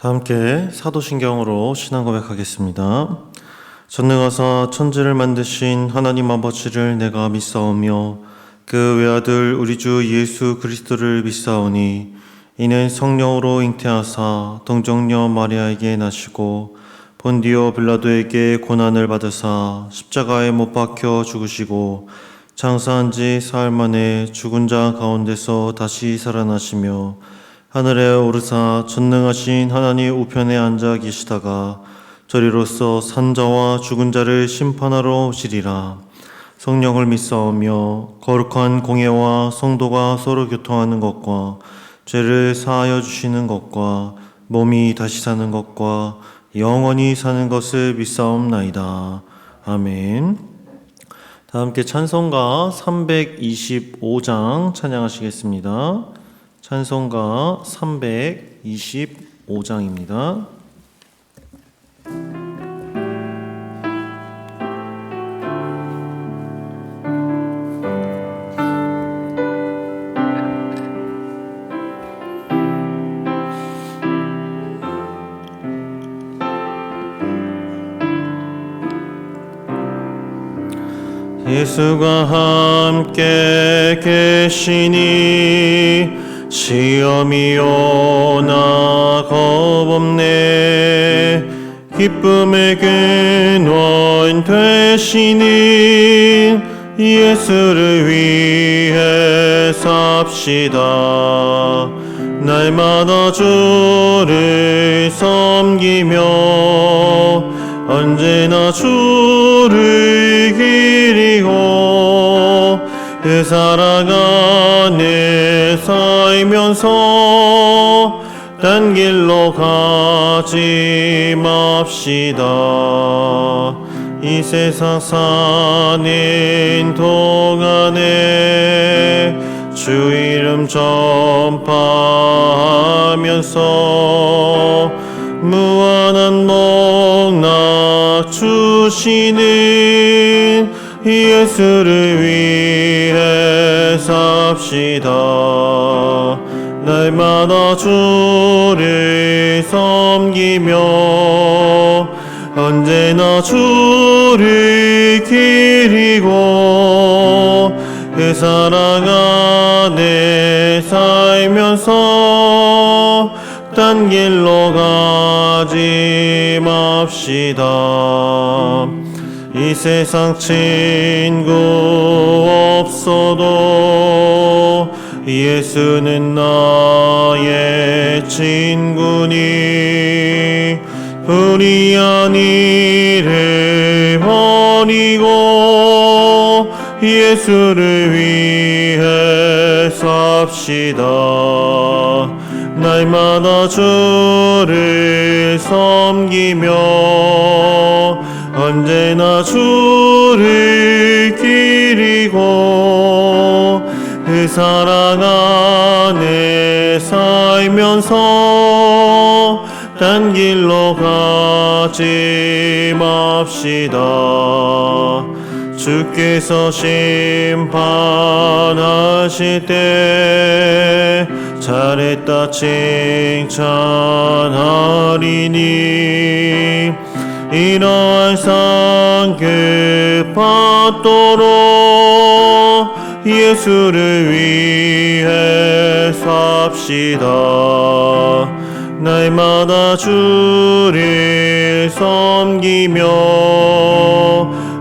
다 함께 사도신경으로 신앙 고백하겠습니다. 전능하사 천지를 만드신 하나님 아버지를 내가 믿사오며 그 외아들 우리 주 예수 그리스도를 믿사오니 이는 성령으로 잉태하사 동정녀 마리아에게 나시고 본디오 빌라도에게 고난을 받으사 십자가에 못 박혀 죽으시고 장사한 지 사흘 만에 죽은 자 가운데서 다시 살아나시며 하늘에 오르사 전능하신 하나님 우편에 앉아 계시다가 저리로서 산자와 죽은 자를 심판하러 오시리라. 성령을 믿사오며 거룩한 공예와 성도가 서로 교통하는 것과 죄를 사하여 주시는 것과 몸이 다시 사는 것과 영원히 사는 것을 믿사옵나이다. 아멘. 다 함께 찬송가 325장 찬양하시겠습니다. 찬송가 325장입니다. 예수가 함께 계시니 시험이 오나 겁없네. 기쁨의 근원 되시니 예수를 위해 삽시다. 날마다 주를 섬기며 언제나 주를 기리고 그 살아가네 살면서 딴 길로 가지 맙시다. 이 세상 사는 동안에 주 이름 전파하면서 무한한 복락 주시는 예수를 위해 삽시다. 날마다 주를 섬기며 언제나 주를 기리고 그 사랑 안에 살면서 딴 길로 가지 맙시다. 이 세상 친구 없어도 예수는 나의 친구니 불의한 일을 버리고 예수를 위해 삽시다. 날마다 주를 섬기며 언제나 주를 기리고 그 사랑 안에 살면서 딴 길로 가지 맙시다. 주께서 심판하실 때 잘했다 칭찬하리니 이러한 상급 받도록 예수를 위해 삽시다. 날마다 주를 섬기며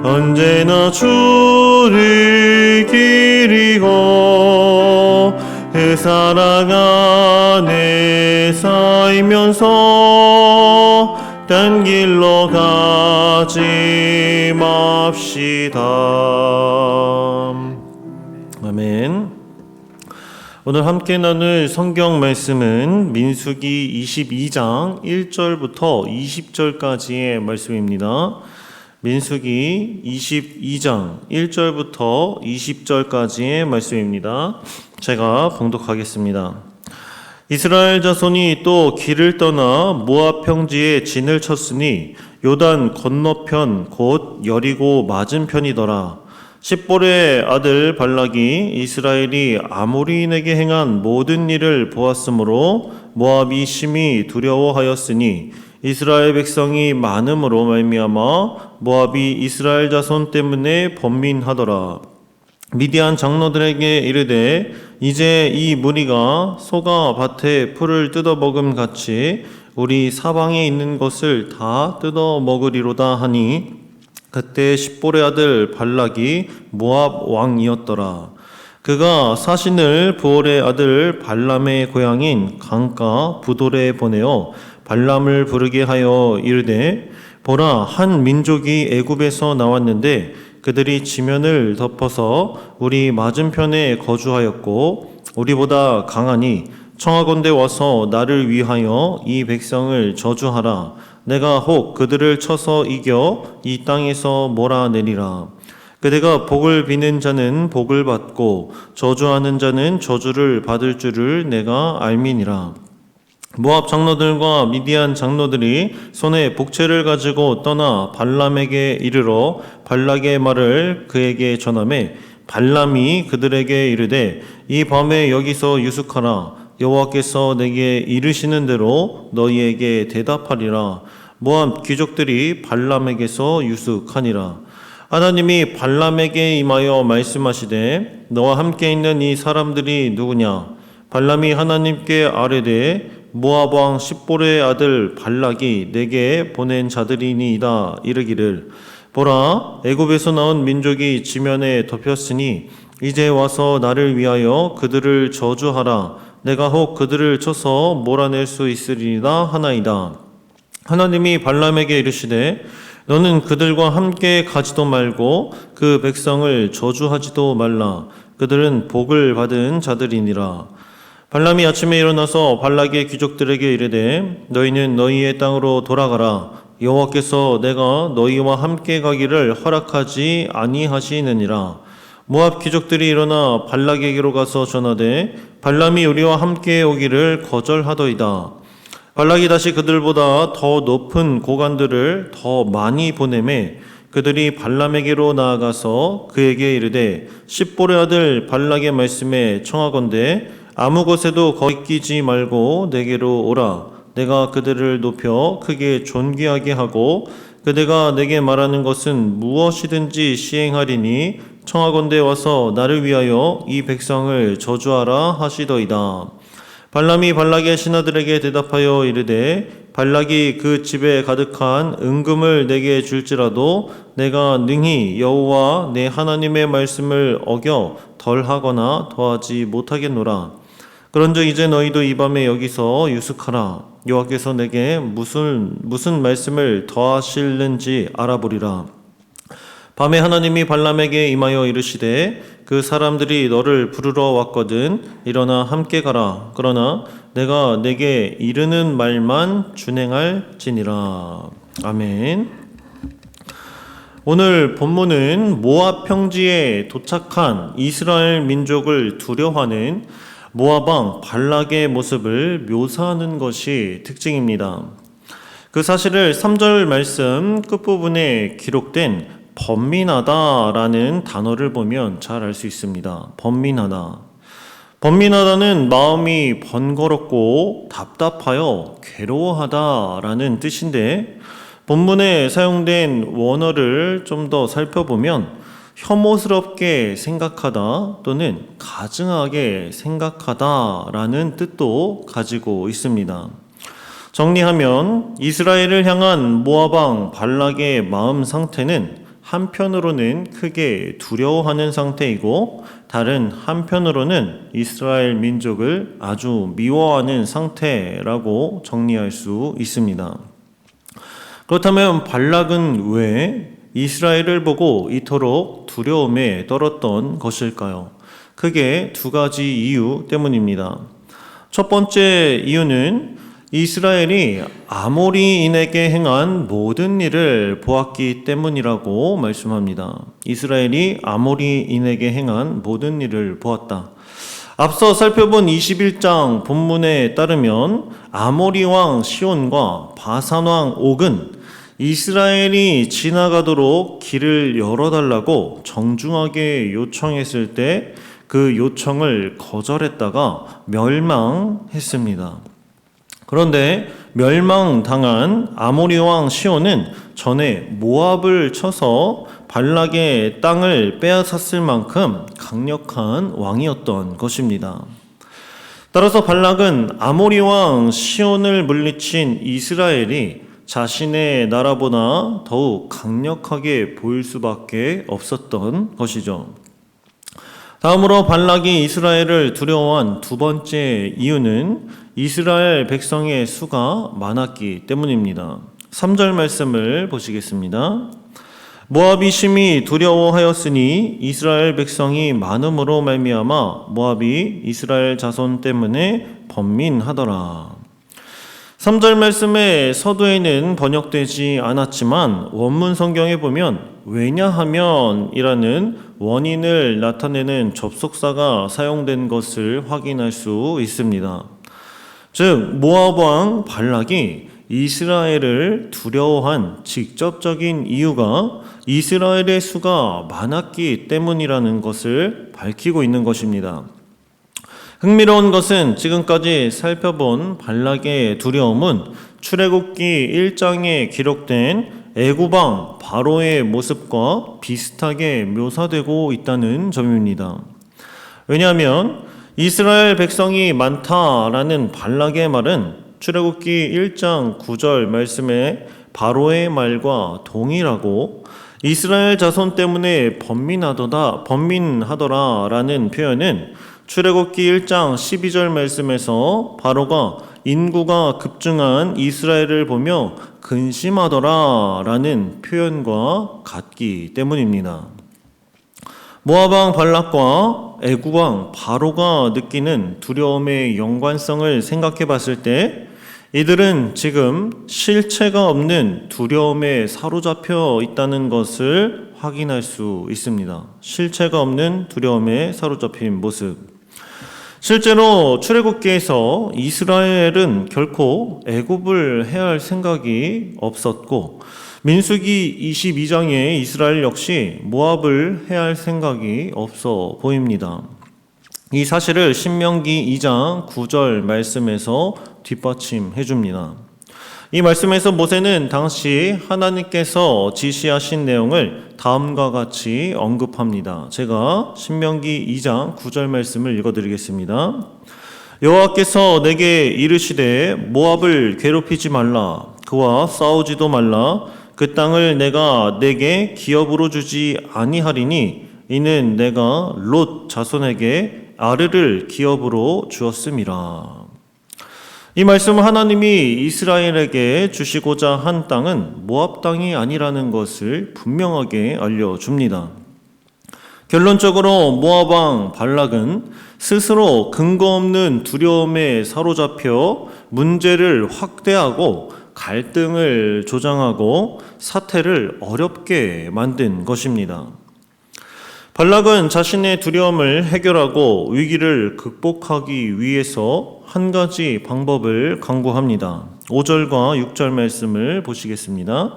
언제나 주를 기리고 그 사랑 안에 살면서 딴 길로 가지 맙시다. 아멘. 오늘 함께 나눌 성경 말씀은 민수기 22장 1절부터 20절까지의 말씀입니다. 민수기 22장 1절부터 20절까지의 말씀입니다. 제가 봉독하겠습니다. 이스라엘 자손이 또 길을 떠나 모압 평지에 진을 쳤으니 요단 건너편 곧 여리고 맞은편이더라. 십볼의 아들 발락이 이스라엘이 아모리인에게 행한 모든 일을 보았으므로 모압이 심히 두려워하였으니 이스라엘 백성이 많음으로 말미암아 모압이 이스라엘 자손 때문에 번민하더라. 미디안 장로들에게 이르되 이제 이 무리가 소가 밭에 풀을 뜯어먹음 같이 우리 사방에 있는 것을 다 뜯어먹으리로다 하니 그때 십볼의 아들 발락이 모압 왕이었더라. 그가 사신을 부올의 아들 발람의 고향인 강가 부돌에 보내어 발람을 부르게 하여 이르되 보라, 한 민족이 애굽에서 나왔는데 그들이 지면을 덮어서 우리 맞은편에 거주하였고 우리보다 강하니 청하건대 와서 나를 위하여 이 백성을 저주하라. 내가 혹 그들을 쳐서 이겨 이 땅에서 몰아내리라. 그대가 복을 비는 자는 복을 받고 저주하는 자는 저주를 받을 줄을 내가 알미니라. 모압 장로들과 미디안 장로들이 손에 복채를 가지고 떠나 발람에게 이르러 발락의 말을 그에게 전하매 발람이 그들에게 이르되 이 밤에 여기서 유숙하라. 여호와께서 내게 이르시는 대로 너희에게 대답하리라. 모압 귀족들이 발람에게서 유숙하니라. 하나님이 발람에게 임하여 말씀하시되 너와 함께 있는 이 사람들이 누구냐? 발람이 하나님께 아뢰되 모압 왕 십볼의 아들 발락이 내게 보낸 자들이니이다. 이르기를 보라, 애굽에서 나온 민족이 지면에 덮였으니 이제 와서 나를 위하여 그들을 저주하라. 내가 혹 그들을 쳐서 몰아낼 수 있으리이다 하나이다. 하나님이 발람에게 이르시되 너는 그들과 함께 가지도 말고 그 백성을 저주하지도 말라. 그들은 복을 받은 자들이니라. 발람이 아침에 일어나서 발락의 귀족들에게 이르되 너희는 너희의 땅으로 돌아가라. 여호와께서 내가 너희와 함께 가기를 허락하지 아니하시느니라. 모압 귀족들이 일어나 발락에게로 가서 전하되 발람이 우리와 함께 오기를 거절하더이다. 발락이 다시 그들보다 더 높은 고관들을 더 많이 보내매 그들이 발람에게로 나아가서 그에게 이르되 십볼의 아들 발락의 말씀에 청하건대 아무 것에도 거리끼지 말고 내게로 오라. 내가 그들을 높여 크게 존귀하게 하고 그대가 내게 말하는 것은 무엇이든지 시행하리니 청하건대 와서 나를 위하여 이 백성을 저주하라 하시더이다. 발람이 발락의 신하들에게 대답하여 이르되 발락이 그 집에 가득한 은금을 내게 줄지라도 내가 능히 여호와 내 하나님의 말씀을 어겨 덜하거나 더하지 못하겠노라. 그런즉 이제 너희도 이 밤에 여기서 유숙하라. 여호와께서 내게 무슨 말씀을 더하실는지 알아보리라. 밤에 하나님이 발람에게 임하여 이르시되 그 사람들이 너를 부르러 왔거든 일어나 함께 가라. 그러나 내가 내게 이르는 말만 준행할지니라. 아멘. 오늘 본문은 모압 평지에 도착한 이스라엘 민족을 두려워하는 모압 왕 발락의 모습을 묘사하는 것이 특징입니다. 그 사실을 3절 말씀 끝부분에 기록된 번민하다라는 단어를 보면 잘 알 수 있습니다. 번민하다. 번민하다는 마음이 번거롭고 답답하여 괴로워하다라는 뜻인데 본문에 사용된 원어를 좀 더 살펴보면 혐오스럽게 생각하다 또는 가증하게 생각하다라는 뜻도 가지고 있습니다. 정리하면 이스라엘을 향한 모압 왕 발락의 마음 상태는 한편으로는 크게 두려워하는 상태이고 다른 한편으로는 이스라엘 민족을 아주 미워하는 상태라고 정리할 수 있습니다. 그렇다면 발락은 왜 이스라엘을 보고 이토록 두려움에 떨었던 것일까요? 크게 두 가지 이유 때문입니다. 첫 번째 이유는 이스라엘이 아모리인에게 행한 모든 일을 보았기 때문이라고 말씀합니다. 이스라엘이 아모리인에게 행한 모든 일을 보았다. 앞서 살펴본 21장 본문에 따르면 아모리 왕 시온과 바산 왕 옥은 이스라엘이 지나가도록 길을 열어달라고 정중하게 요청했을 때 그 요청을 거절했다가 멸망했습니다. 그런데 멸망당한 아모리 왕 시온은 전에 모압을 쳐서 발락의 땅을 빼앗았을 만큼 강력한 왕이었던 것입니다. 따라서 발락은 아모리 왕 시온을 물리친 이스라엘이 자신의 나라보다 더욱 강력하게 보일 수밖에 없었던 것이죠. 다음으로 발락이 이스라엘을 두려워한 두 번째 이유는 이스라엘 백성의 수가 많았기 때문입니다. 3절 말씀을 보시겠습니다. 모압이 심히 두려워하였으니 이스라엘 백성이 많음으로 말미암아 모압이 이스라엘 자손 때문에 번민하더라. 3절 말씀의 서두에는 번역되지 않았지만 원문 성경에 보면 왜냐하면 이라는 원인을 나타내는 접속사가 사용된 것을 확인할 수 있습니다. 즉 모압 왕 발락이 이스라엘을 두려워한 직접적인 이유가 이스라엘의 수가 많았기 때문이라는 것을 밝히고 있는 것입니다. 흥미로운 것은 지금까지 살펴본 발락의 두려움은 출애굽기 1장에 기록된 애굽왕 바로의 모습과 비슷하게 묘사되고 있다는 점입니다. 왜냐하면 이스라엘 백성이 많다라는 발락의 말은 출애굽기 1장 9절 말씀에 바로의 말과 동일하고 이스라엘 자손 때문에 번민하더라라는 표현은 출애굽기 1장 12절 말씀에서 바로가 인구가 급증한 이스라엘을 보며 근심하더라라는 표현과 같기 때문입니다. 모압 왕 발락과 애굽 왕 바로가 느끼는 두려움의 연관성을 생각해 봤을 때 이들은 지금 실체가 없는 두려움에 사로잡혀 있다는 것을 확인할 수 있습니다. 실체가 없는 두려움에 사로잡힌 모습. 실제로 출애굽기에서 이스라엘은 결코 애굽을 해할 생각이 없었고 민수기 22장에 이스라엘 역시 모압을 해할 생각이 없어 보입니다. 이 사실을 신명기 2장 9절 말씀에서 뒷받침해 줍니다. 이 말씀에서 모세는 당시 하나님께서 지시하신 내용을 다음과 같이 언급합니다. 제가 신명기 2장 9절 말씀을 읽어드리겠습니다. 여호와께서 내게 이르시되 모압을 괴롭히지 말라. 그와 싸우지도 말라. 그 땅을 내가 내게 기업으로 주지 아니하리니 이는 내가 롯 자손에게 아르를 기업으로 주었음이라. 이 말씀은 하나님이 이스라엘에게 주시고자 한 땅은 모압 땅이 아니라는 것을 분명하게 알려줍니다. 결론적으로 모압 왕 발락은 스스로 근거 없는 두려움에 사로잡혀 문제를 확대하고 갈등을 조장하고 사태를 어렵게 만든 것입니다. 발락은 자신의 두려움을 해결하고 위기를 극복하기 위해서 한 가지 방법을 강구합니다. 5절과 6절 말씀을 보시겠습니다.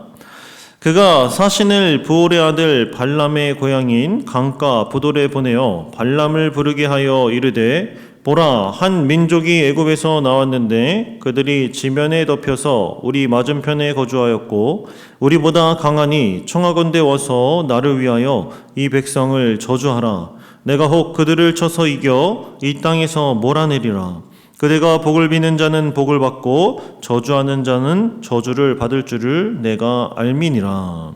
그가 사신을 부올의 아들 발람의 고향인 강가 부돌에 보내어 발람을 부르게 하여 이르되 보라, 한 민족이 애굽에서 나왔는데 그들이 지면에 덮여서 우리 맞은편에 거주하였고 우리보다 강하니 청하건대 와서 나를 위하여 이 백성을 저주하라. 내가 혹 그들을 쳐서 이겨 이 땅에서 몰아내리라. 그대가 복을 비는 자는 복을 받고 저주하는 자는 저주를 받을 줄을 내가 알미니라.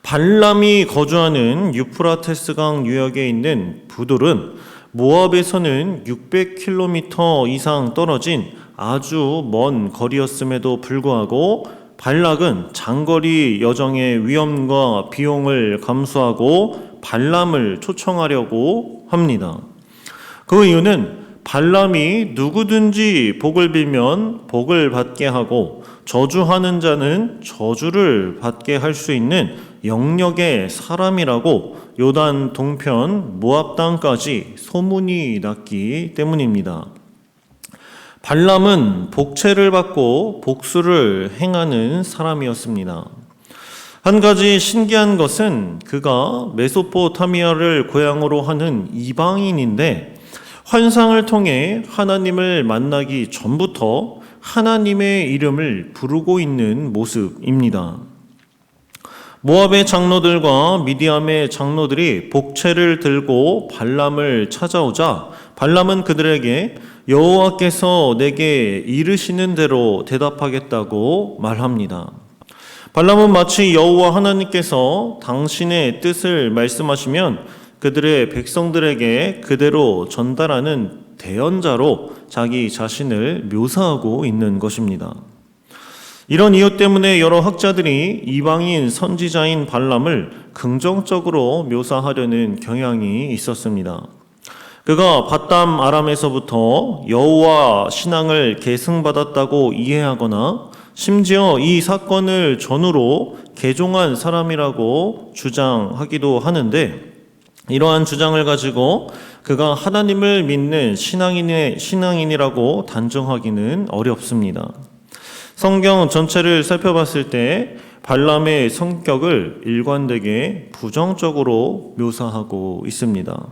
발람이 거주하는 유프라테스강 유역에 있는 부돌은 모압에서는 600km 이상 떨어진 아주 먼 거리였음에도 불구하고 발락은 장거리 여정의 위험과 비용을 감수하고 발람을 초청하려고 합니다. 그 이유는 발람이 누구든지 복을 빌면 복을 받게 하고 저주하는 자는 저주를 받게 할 수 있는 영역의 사람이라고 요단 동편 모압 땅까지 소문이 났기 때문입니다. 발람은 복채를 받고 복수를 행하는 사람이었습니다. 한 가지 신기한 것은 그가 메소포타미아를 고향으로 하는 이방인인데 환상을 통해 하나님을 만나기 전부터 하나님의 이름을 부르고 있는 모습입니다. 모압의 장로들과 미디안의 장로들이 복채를 들고 발람을 찾아오자 발람은 그들에게 여호와께서 내게 이르시는 대로 대답하겠다고 말합니다. 발람은 마치 여호와 하나님께서 당신의 뜻을 말씀하시면 그들의 백성들에게 그대로 전달하는 대언자로 자기 자신을 묘사하고 있는 것입니다. 이런 이유 때문에 여러 학자들이 이방인 선지자인 발람을 긍정적으로 묘사하려는 경향이 있었습니다. 그가 밧담 아람에서부터 여호와 신앙을 계승받았다고 이해하거나 심지어 이 사건을 전후로 개종한 사람이라고 주장하기도 하는데 이러한 주장을 가지고 그가 하나님을 믿는 신앙인이라고 단정하기는 어렵습니다. 성경 전체를 살펴봤을 때 발람의 성격을 일관되게 부정적으로 묘사하고 있습니다.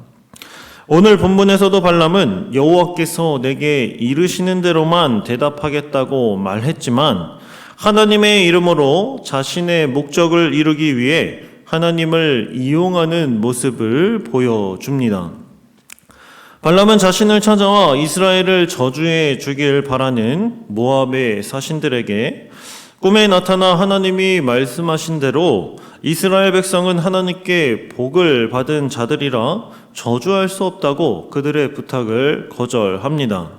오늘 본문에서도 발람은 여호와께서 내게 이르시는 대로만 대답하겠다고 말했지만 하나님의 이름으로 자신의 목적을 이루기 위해 하나님을 이용하는 모습을 보여줍니다. 발람은 자신을 찾아와 이스라엘을 저주해 주길 바라는 모압의 사신들에게 꿈에 나타나 하나님이 말씀하신 대로 이스라엘 백성은 하나님께 복을 받은 자들이라 저주할 수 없다고 그들의 부탁을 거절합니다.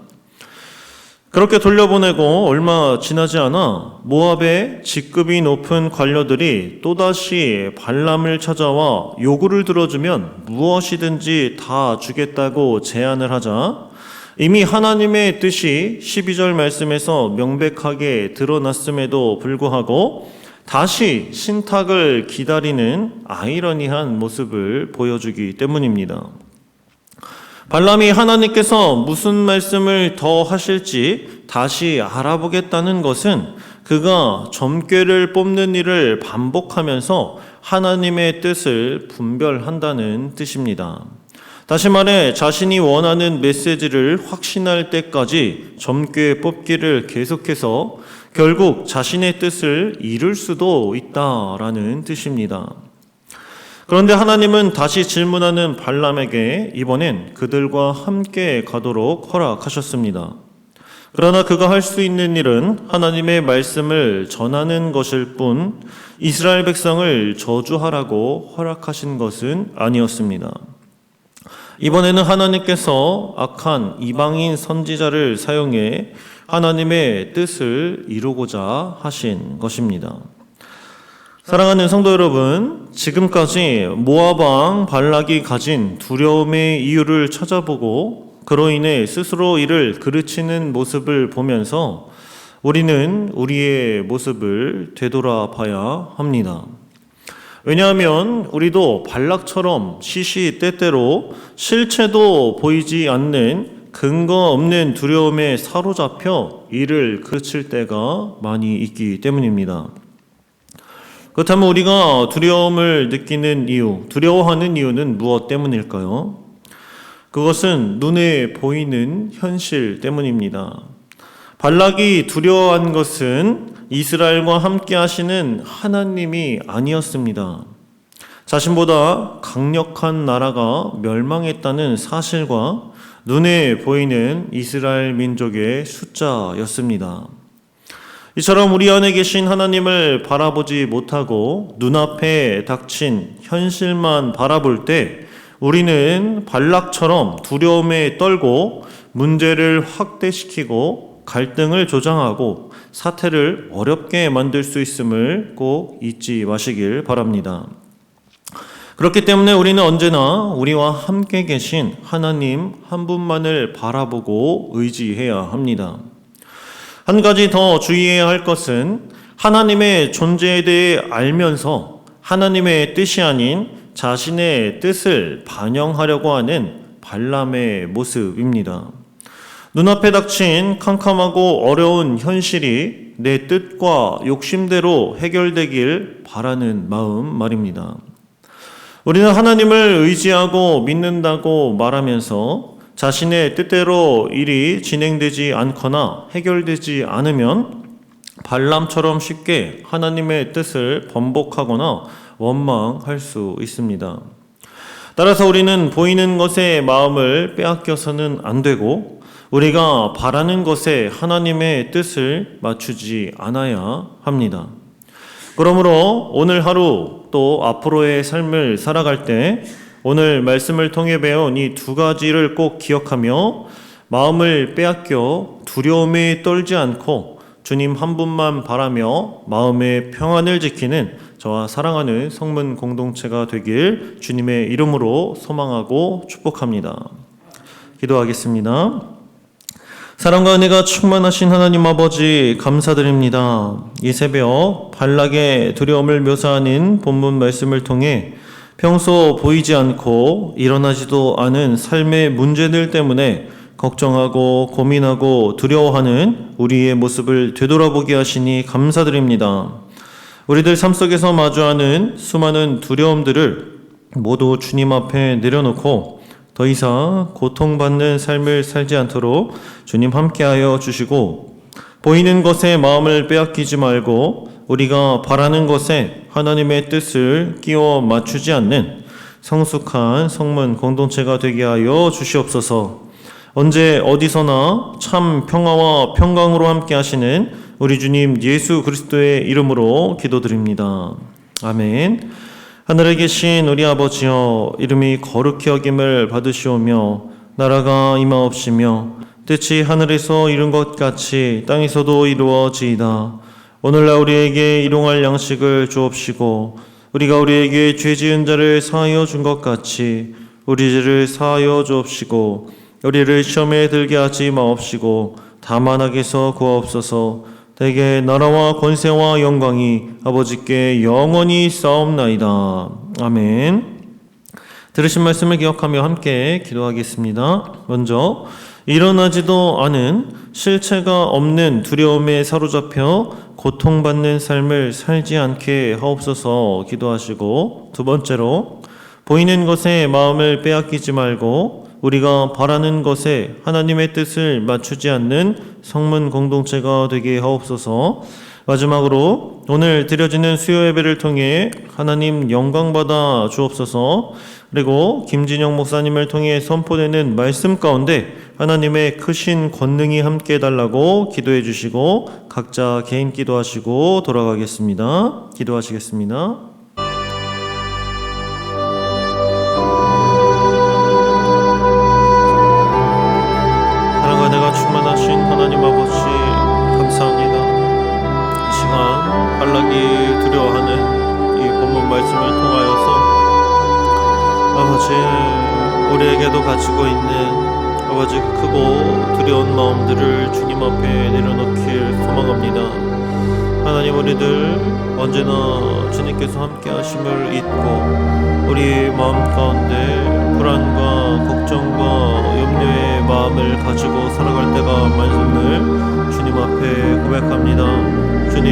그렇게 돌려보내고 얼마 지나지 않아 모압의 직급이 높은 관료들이 또다시 발람을 찾아와 요구를 들어주면 무엇이든지 다 주겠다고 제안을 하자 이미 하나님의 뜻이 12절 말씀에서 명백하게 드러났음에도 불구하고 다시 신탁을 기다리는 아이러니한 모습을 보여주기 때문입니다. 발람이 하나님께서 무슨 말씀을 더 하실지 다시 알아보겠다는 것은 그가 점괘를 뽑는 일을 반복하면서 하나님의 뜻을 분별한다는 뜻입니다. 다시 말해 자신이 원하는 메시지를 확신할 때까지 점괘 뽑기를 계속해서 결국 자신의 뜻을 이룰 수도 있다라는 뜻입니다. 그런데 하나님은 다시 질문하는 발람에게 이번엔 그들과 함께 가도록 허락하셨습니다. 그러나 그가 할 수 있는 일은 하나님의 말씀을 전하는 것일 뿐 이스라엘 백성을 저주하라고 허락하신 것은 아니었습니다. 이번에는 하나님께서 악한 이방인 선지자를 사용해 하나님의 뜻을 이루고자 하신 것입니다. 사랑하는 성도 여러분, 지금까지 모압 왕 발락이 가진 두려움의 이유를 찾아보고 그로 인해 스스로 이를 그르치는 모습을 보면서 우리는 우리의 모습을 되돌아봐야 합니다. 왜냐하면 우리도 발락처럼 시시때때로 실체도 보이지 않는 근거 없는 두려움에 사로잡혀 이를 그르칠 때가 많이 있기 때문입니다. 그렇다면 우리가 두려움을 느끼는 이유, 두려워하는 이유는 무엇 때문일까요? 그것은 눈에 보이는 현실 때문입니다. 발락이 두려워한 것은 이스라엘과 함께 하시는 하나님이 아니었습니다. 자신보다 강력한 나라가 멸망했다는 사실과 눈에 보이는 이스라엘 민족의 숫자였습니다. 이처럼 우리 안에 계신 하나님을 바라보지 못하고 눈앞에 닥친 현실만 바라볼 때 우리는 발락처럼 두려움에 떨고 문제를 확대시키고 갈등을 조장하고 사태를 어렵게 만들 수 있음을 꼭 잊지 마시길 바랍니다. 그렇기 때문에 우리는 언제나 우리와 함께 계신 하나님 한 분만을 바라보고 의지해야 합니다. 한 가지 더 주의해야 할 것은 하나님의 존재에 대해 알면서 하나님의 뜻이 아닌 자신의 뜻을 반영하려고 하는 발람의 모습입니다. 눈앞에 닥친 캄캄하고 어려운 현실이 내 뜻과 욕심대로 해결되길 바라는 마음 말입니다. 우리는 하나님을 의지하고 믿는다고 말하면서 자신의 뜻대로 일이 진행되지 않거나 해결되지 않으면 발람처럼 쉽게 하나님의 뜻을 번복하거나 원망할 수 있습니다. 따라서 우리는 보이는 것에 마음을 빼앗겨서는 안 되고 우리가 바라는 것에 하나님의 뜻을 맞추지 않아야 합니다. 그러므로 오늘 하루 또 앞으로의 삶을 살아갈 때 오늘 말씀을 통해 배운 이 두 가지를 꼭 기억하며 마음을 빼앗겨 두려움에 떨지 않고 주님 한 분만 바라며 마음의 평안을 지키는 저와 사랑하는 성문 공동체가 되길 주님의 이름으로 소망하고 축복합니다. 기도하겠습니다. 사랑과 은혜가 충만하신 하나님 아버지 감사드립니다. 이 새벽 발락의 두려움을 묘사하는 본문 말씀을 통해 평소 보이지 않고 일어나지도 않은 삶의 문제들 때문에 걱정하고 고민하고 두려워하는 우리의 모습을 되돌아보게 하시니 감사드립니다. 우리들 삶 속에서 마주하는 수많은 두려움들을 모두 주님 앞에 내려놓고 더 이상 고통받는 삶을 살지 않도록 주님 함께하여 주시고 보이는 것에 마음을 빼앗기지 말고 우리가 바라는 것에 하나님의 뜻을 끼워 맞추지 않는 성숙한 성문 공동체가 되게 하여 주시옵소서. 언제 어디서나 참 평화와 평강으로 함께 하시는 우리 주님 예수 그리스도의 이름으로 기도드립니다. 아멘. 하늘에 계신 우리 아버지여, 이름이 거룩히 여김을 받으시오며 나라가 임하옵시며 뜻이 하늘에서 이룬 것 같이 땅에서도 이루어지이다. 오늘날 우리에게 일용할 양식을 주옵시고 우리가 우리에게 죄 지은 자를 사하여 준 것 같이 우리 죄를 사하여 주옵시고 우리를 시험에 들게 하지 마옵시고 다만 악에서 구하옵소서. 대개 나라와 권세와 영광이 아버지께 영원히 쌓옵나이다. 아멘. 들으신 말씀을 기억하며 함께 기도하겠습니다. 먼저 일어나지도 않은 실체가 없는 두려움에 사로잡혀 고통받는 삶을 살지 않게 하옵소서 기도하시고, 두 번째로 보이는 것에 마음을 빼앗기지 말고 우리가 바라는 것에 하나님의 뜻을 맞추지 않는 성문 공동체가 되게 하옵소서. 마지막으로 오늘 드려지는 수요 예배를 통해 하나님 영광받아 주옵소서. 그리고 김진영 목사님을 통해 선포되는 말씀 가운데 하나님의 크신 권능이 함께 해달라고 기도해 주시고 각자 개인 기도하시고 돌아가겠습니다. 기도하시겠습니다. 충만하신 하나님 아버지 감사합니다. 이 시간 발락이 두려워하는 이 본문 말씀을 통하여서 아버지 우리에게도 가지고 있는 아버지 크고 두려운 마음들을 주님 앞에 내려놓길 소망합니다. 하나님, 우리들 언제나 주님께서 함께 하심을 잊고 우리 마음 가운데 불안과 걱정과 염려의 마음을 가지고 살아갈 때가 많음을 주님 앞에 고백합니다. 주님,